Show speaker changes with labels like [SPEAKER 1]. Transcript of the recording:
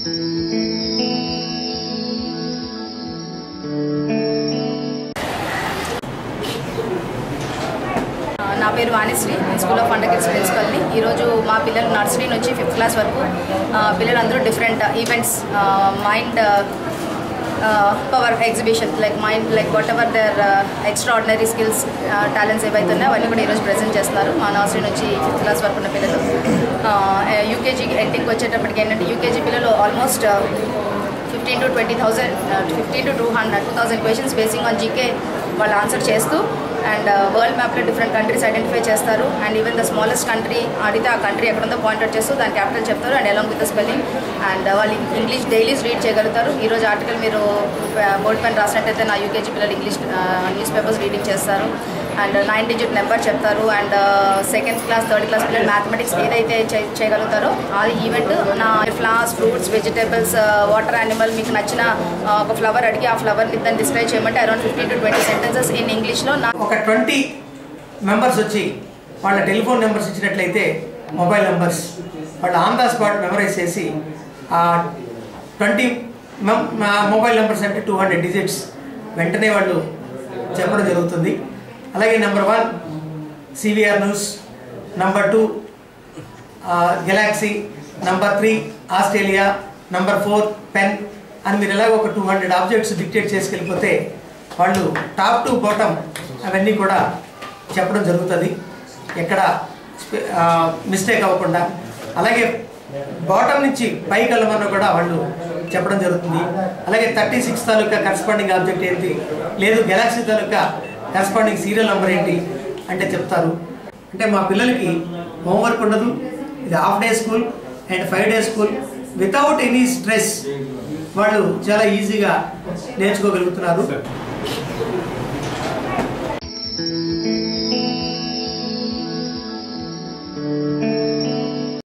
[SPEAKER 1] నా పేరు Vanishri, school of wonder kids ప్రిన్సిపల్ని. ఈరోజు మా పిల్లలు నర్సరీ నుంచి 5th క్లాస్ వరకు పిల్లలందరూ different events, mind power exhibition, like what their extraordinary skills, talents ఏవైతే ఉన్నాయో అవన్నీ కూడా ఈరోజు ప్రజెంట్ చేస్తున్నారు. మా నర్సరీ నుంచి 5th క్లాస్ వరకు ఉన్న పిల్లలు. యూకేజీ ఎండింగ్కి వచ్చేటప్పటికి ఏంటంటే యూకేజీ పిల్లలు almost 15 to 20,000 15 to 200 questions basing on GK వాళ్ళు ఆన్సర్ చేస్తూ అండ్ వరల్డ్ మ్యాప్లో డిఫరెంట్ కంట్రీస్ ఐడెంటిఫై చేస్తారు. And even the smallest country అడిగితే ఆ కంట్రీ ఎక్కడుందో పాయింట్అవుట్ చేస్తూ దాని క్యాపిటల్ చెప్తారు. And along with the spelling and వాళ్ళు ఇంగ్లీష్ డైలీస్ రీడ్ చేయగలుగుతారు. ఈరోజు ఆర్టికల్ మీరు బోర్డ్ పైన రాసినట్టయితే నా యూకేజీ పిల్లలు ఇంగ్లీష్ న్యూస్ పేపర్స్ రీడింగ్ చేస్తారు. అండ్ 9 digit నెంబర్ చెప్తారు. And 2nd class 3rd class పిల్లలు మ్యాథమెటిక్స్ ఏదైతే చేయగలుగుతారో అది ఈవెంట్ నా flowers, fruits, vegetables, water animal, మీకు నచ్చిన ఒక ఫ్లవర్ అడిగి ఆ ఫ్లవర్ని దాన్ని డిస్క్రైబ్ చేయమంటే అరౌండ్ 15 to 20 సెంటెన్సెస్ ఇన్ ఇంగ్లీష్లో
[SPEAKER 2] ఒక 20 మెంబర్స్ వచ్చి వాళ్ళ టెలిఫోన్ నెంబర్స్ ఇచ్చినట్లయితే మొబైల్ నెంబర్స్ వాళ్ళు ఆన్ ద స్పాట్ మెమరైజ్ చేసి ఆ 20 మొబైల్ నెంబర్స్ అంటే 200 digits వెంటనే వాళ్ళు చెప్పడం జరుగుతుంది. అలాగే number 1 CVR news, number 2 Galaxy, number 3 Australia, number 4 pen అని మీరు ఎలాగో ఒక 200 ఆబ్జెక్ట్స్ డిక్టేట్ చేసుకెళ్ళిపోతే వాళ్ళు టాప్ టు బాటమ్ అవన్నీ కూడా చెప్పడం జరుగుతుంది, ఎక్కడ మిస్టేక్ అవ్వకుండా. అలాగే బాటమ్ నుంచి పైకి వెళ్ళమన్నా కూడా వాళ్ళు చెప్పడం జరుగుతుంది. అలాగే 36 తాలూకా కరస్పాండింగ్ ఆబ్జెక్ట్ ఏంటి, లేదు గెలాక్సీ తాలూకా కరస్పాండింగ్ సీరియల్ నెంబర్ ఏంటి అంటే చెప్తారు. అంటే మా పిల్లలకి హోంవర్క్ ఉండదు, ఇది half day school and 5 day school. Without any stress వాళ్ళు చాలా ఈజీగా నేర్చుకోగలుగుతున్నారు.